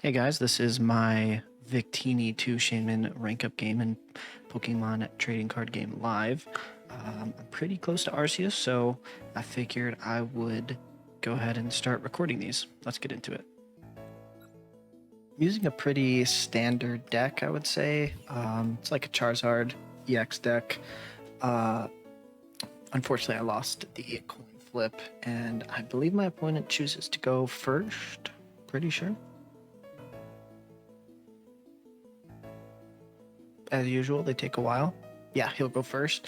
Hey guys, this is my Victini 2 Shaymin Rank Up game in Pokemon Trading Card Game Live. I'm pretty close to Arceus, so I figured I would go ahead and start recording these. Let's get into it. I'm using a pretty standard deck, I would say. It's like a Charizard EX deck. Uh, Unfortunately, I lost the coin flip, and I believe my opponent chooses to go first. Pretty sure. As usual, they take a while. Yeah, he'll go first.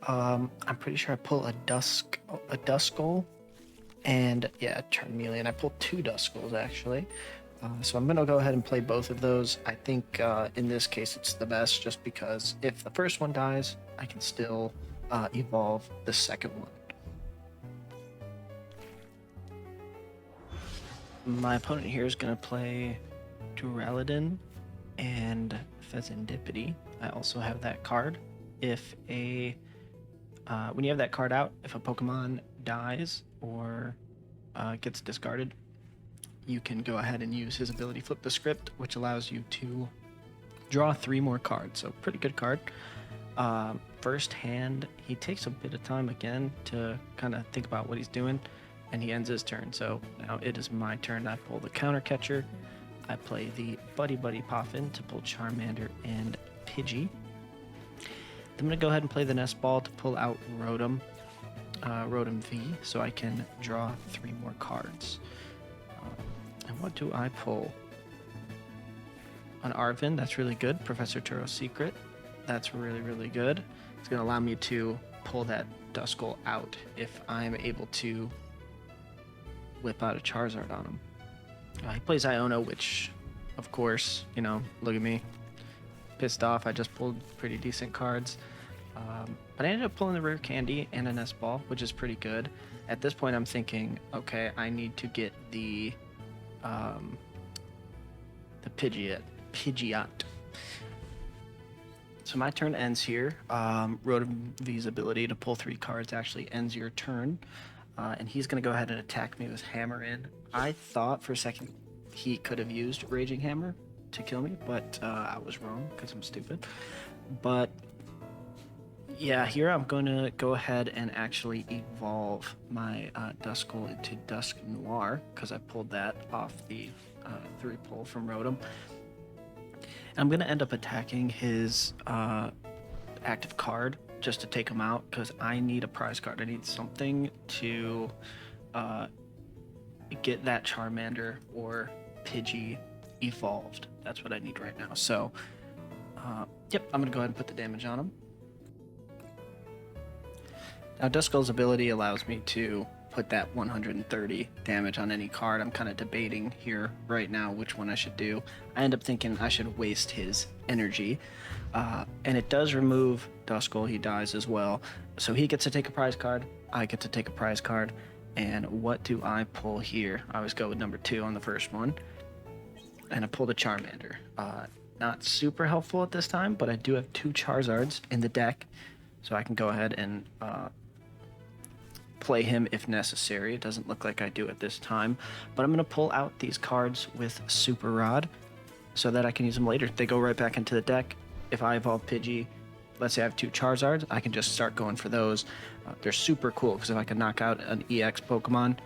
I'm pretty sure I pull a Duskull, and yeah, Charmeleon. I pulled two Duskulls actually. So I'm gonna go ahead and play both of those. I think in this case it's the best, just because if the first one dies, I can still evolve the second one. My opponent here is gonna play Duraludon and Fezandipity. I also have that card. If a when you have that card out, if a Pokemon dies or gets discarded, you can go ahead and use his ability Flip the Script, which allows you to draw 3 more cards. So pretty good card. First hand, he takes a bit of time again to kind of think about what he's doing, and he ends his turn. So now it is my turn. I pull the Counter Catcher. I play the Buddy Buddy Poffin to pull Charmander and Pidgey. I'm going to go ahead and play the Nest Ball to pull out Rotom, Rotom V, so I can draw 3 more cards. And what do I pull? An Arvin, that's really good. Professor Turo's Secret, that's really, really good. It's going to allow me to pull that Duskull out if I'm able to whip out a Charizard on him. He plays Iono, which, of course, you know, look at me. Pissed off. I just pulled pretty decent cards. But I ended up pulling the Rare Candy and a Nest Ball, which is pretty good. At this point, I'm thinking, okay, I need to get the Pidgeot. So my turn ends here. Rotom V's ability to pull 3 cards actually ends your turn. And he's going to go ahead and attack me with Hammer in. I thought for a second he could have used Raging Hammer to kill me, but I was wrong because I'm stupid. But yeah, here I'm going to go ahead and actually evolve my Duskull into Dusk Noir because I pulled that off the 3 pull from Rotom. I'm going to end up attacking his active card just to take him out because I need a prize card. I need something to get that Charmander or Pidgey evolved. That's what I need right now. So, yep, I'm going to go ahead and put the damage on him. Now, Duskull's ability allows me to put that 130 damage on any card. I'm kind of debating here right now which one I should do. I end up thinking I should waste his energy. And it does remove Duskull. He dies as well. So he gets to take a prize card. I get to take a prize card. And what do I pull here? I always go with number 2 on the first one. And I pulled a Charmander. Not super helpful at this time, but I do have 2 Charizards in the deck. So I can go ahead and play him if necessary. It doesn't look like I do at this time, but I'm going to pull out these cards with Super Rod so that I can use them later. They go right back into the deck. If I evolve Pidgey, let's say I have 2 Charizards, I can just start going for those. They're super cool because if I can knock out an EX Pokemon,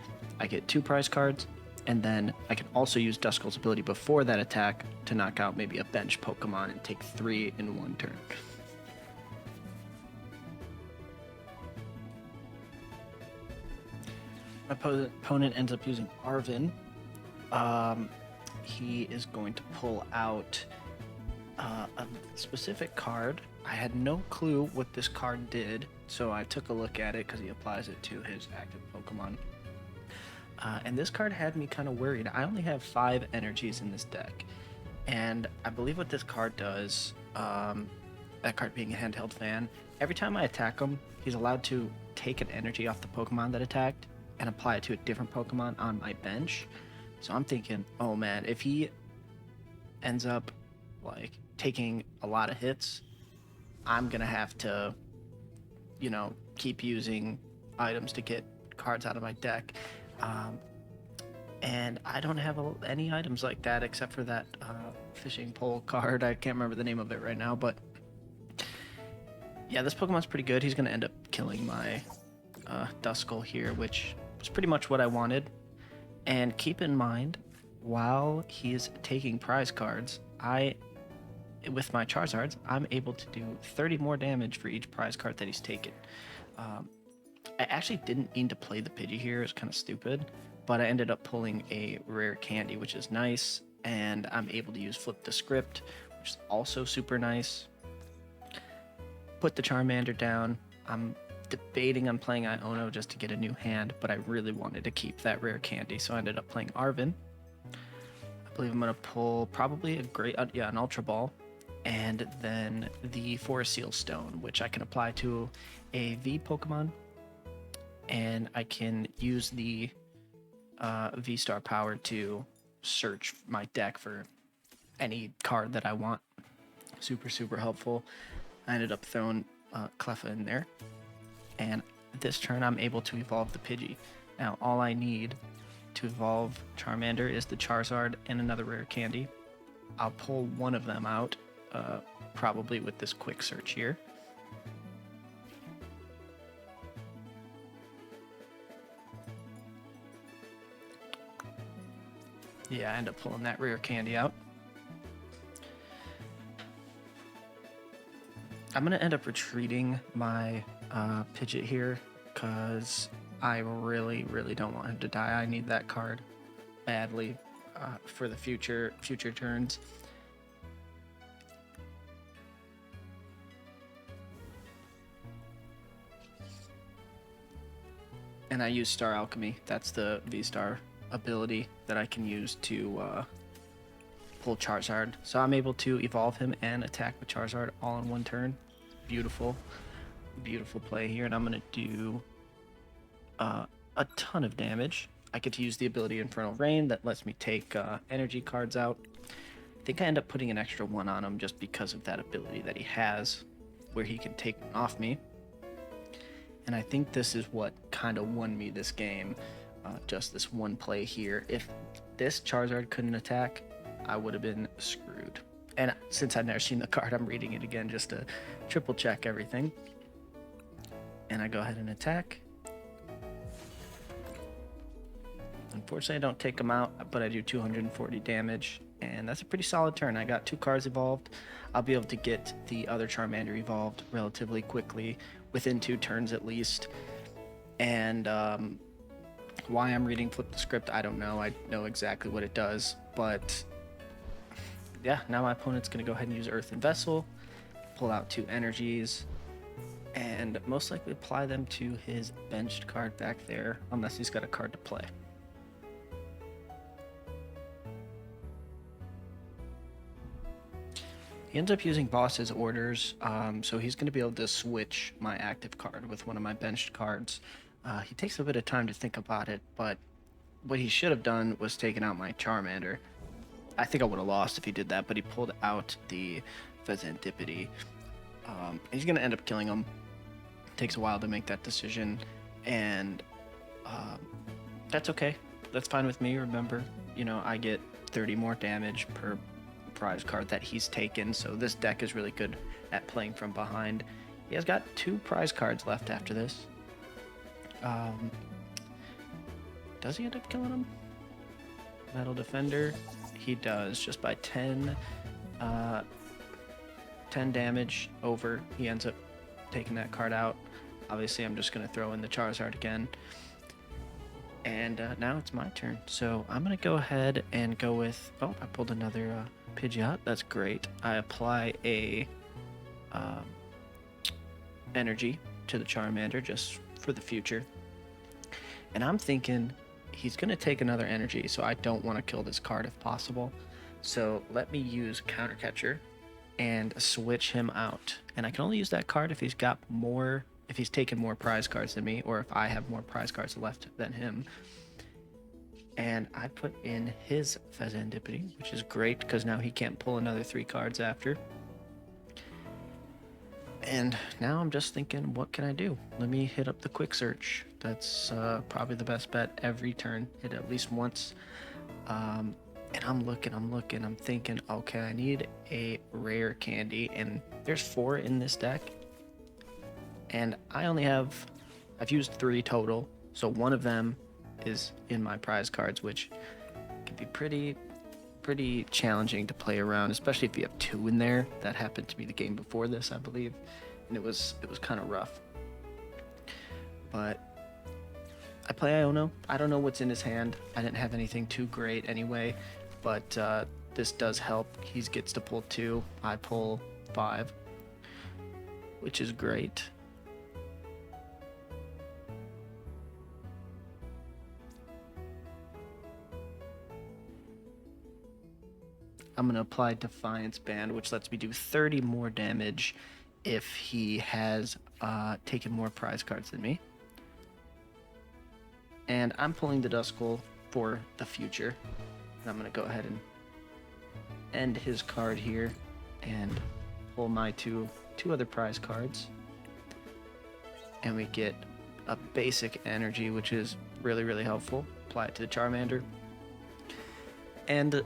I get 2 prize cards, and then I can also use Duskull's ability before that attack to knock out maybe a bench Pokemon and take 3 in one turn. My opponent ends up using Arvin. He is going to pull out a specific card. I had no clue what this card did, so I took a look at it because he applies it to his active Pokemon. And this card had me kind of worried. I only have 5 energies in this deck, and I believe what this card does, that card being a handheld fan, every time I attack him, he's allowed to take an energy off the Pokemon that attacked and apply it to a different Pokemon on my bench. So I'm thinking, oh man, if he ends up like taking a lot of hits, I'm gonna have to, you know, keep using items to get cards out of my deck. And I don't have any items like that except for that fishing pole card. I can't remember the name of it right now, but yeah, this Pokemon's pretty good. He's going to end up killing my Duskull here, which is pretty much what I wanted. And keep in mind, while he is taking prize cards, with my Charizards, I'm able to do 30 more damage for each prize card that he's taken. I actually didn't mean to play the Pidgey here. It's kind of stupid, but I ended up pulling a rare candy, which is nice, and I'm able to use Flip the Script, which is also super nice. Put the Charmander down. I'm debating on playing Iono just to get a new hand, but I really wanted to keep that rare candy, so I ended up playing Arven. I believe I'm going to pull probably an Ultra Ball, and then the Forest Seal Stone, which I can apply to a V Pokemon, and I can use the V-Star power to search my deck for any card that I want. Super, super helpful. I ended up throwing Cleffa in there, and this turn I'm able to evolve the Pidgey. Now all I need to evolve Charmander is the Charizard and another rare candy. I'll pull one of them out, probably with this quick search here. Yeah, I end up pulling that rare candy out. I'm going to end up retreating my Pidgeot here because I really, really don't want him to die. I need that card badly for the future turns. And I use Star Alchemy. That's the V-Star ability that I can use to pull Charizard. So I'm able to evolve him and attack with Charizard all in one turn. Beautiful. Beautiful play here. And I'm going to do a ton of damage. I get to use the ability Infernal Rain that lets me take energy cards out. I think I end up putting an extra one on him just because of that ability that he has, where he can take one off me. And I think this is what kind of won me this game, just this one play here. If this Charizard couldn't attack, I would have been screwed. And since I've never seen the card, I'm reading it again just to triple check everything. And I go ahead and attack. Unfortunately, I don't take him out, but I do 240 damage. And that's a pretty solid turn. I got 2 cards evolved. I'll be able to get the other Charmander evolved relatively quickly, within 2 turns at least. And why I'm reading Flip the Script, I don't know. I know exactly what it does. But yeah, now my opponent's going to go ahead and use Earth and Vessel, pull out 2 energies, and most likely apply them to his benched card back there, unless he's got a card to play. He ends up using Boss's Orders, so he's going to be able to switch my active card with one of my benched cards. He takes a bit of time to think about it, but what he should have done was taken out my Charmander. I think I would have lost if he did that, but he pulled out the Fezandipity. He's going to end up killing him. It takes a while to make that decision, and that's okay. That's fine with me. Remember, I get 30 more damage per prize card that he's taken, so this deck is really good at playing from behind. He has got 2 prize cards left after this. Does he end up killing him? Metal Defender? He does, just by 10 damage over. He ends up taking that card out. Obviously, I'm just going to throw in the Charizard again. And now it's my turn. So I'm going to go ahead and go with... Oh, I pulled another Pidgeot. That's great. I apply a energy to the Charmander just for the future. And I'm thinking he's going to take another energy, so I don't want to kill this card if possible. So let me use Counter Catcher and switch him out. And I can only use that card if he's got more... if he's taken more prize cards than me, or if I have more prize cards left than him. And I put in his Fezandipity, which is great because now he can't pull another 3 cards after. And now I'm just thinking, what can I do? Let me hit up the quick search. That's probably the best bet every turn. Hit it at least once. And I'm looking, I'm thinking, okay, I need a rare candy. And there's 4 in this deck. And I've used 3 total. So one of them is in my prize cards, which can be pretty challenging to play around, especially if you have 2 in there. That happened to me the game before this, I believe, and it was kind of rough. But I play Iono. I don't know what's in his hand. I didn't have anything too great anyway, but this does help. He gets to pull 2. I pull 5, which is great. I'm going to apply Defiance Band, which lets me do 30 more damage if he has taken more prize cards than me. And I'm pulling the Duskull for the future. And I'm going to go ahead and end his card here and pull my two other prize cards. And we get a basic energy, which is really, really helpful. Apply it to the Charmander. And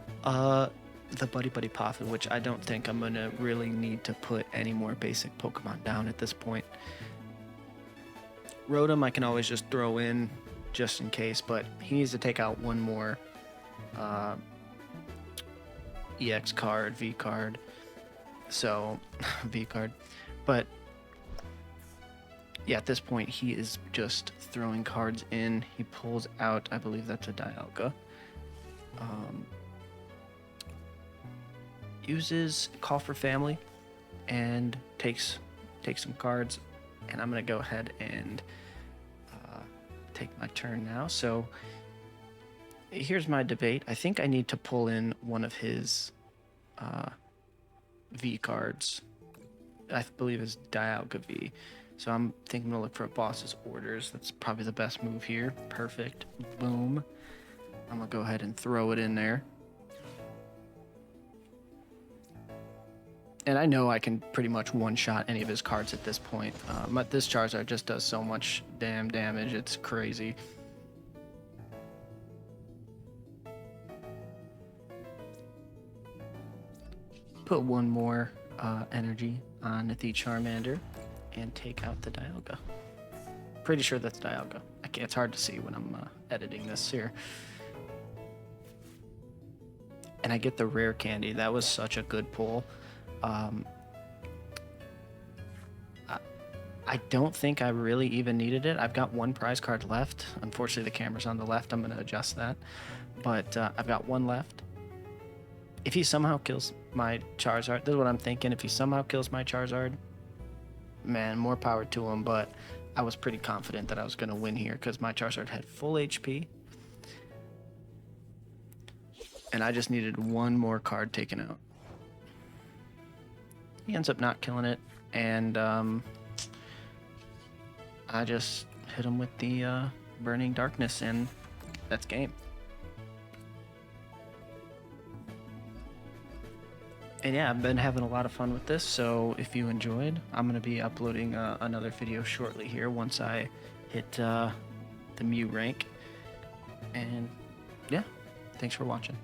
the Buddy Buddy Poffin, which I don't think I'm going to really need to put any more basic Pokemon down at this point. Rotom I can always just throw in just in case, but he needs to take out one more EX card, V card. So, V card. But yeah, at this point he is just throwing cards in. He pulls out, I believe that's a Dialga. Uses Call for Family and takes some cards, and I'm gonna go ahead and take my turn now. So here's my debate. I think I need to pull in one of his V cards. I believe it's Dialga V. So I'm thinking I'm gonna look for a boss's orders. That's probably the best move here. Perfect. Boom. I'm gonna go ahead and throw it in there. And I know I can pretty much one-shot any of his cards at this point. But this Charizard just does so much damn damage. It's crazy. Put one more energy on the Charmander and take out the Dialga. Pretty sure that's Dialga. It's hard to see when I'm editing this here. And I get the rare candy. That was such a good pull. I don't think I really even needed it. I've got 1 prize card left. Unfortunately, the camera's on the left. I'm going to adjust that. But I've got 1 left. If he somehow kills my Charizard, this is what I'm thinking. If he somehow kills my Charizard, man, more power to him. But I was pretty confident that I was going to win here because my Charizard had full HP. And I just needed 1 more card taken out. He ends up not killing it, and I just hit him with the Burning Darkness, and that's game. And yeah, I've been having a lot of fun with this, so if you enjoyed, I'm going to be uploading another video shortly here once I hit the Mew rank. And yeah, thanks for watching.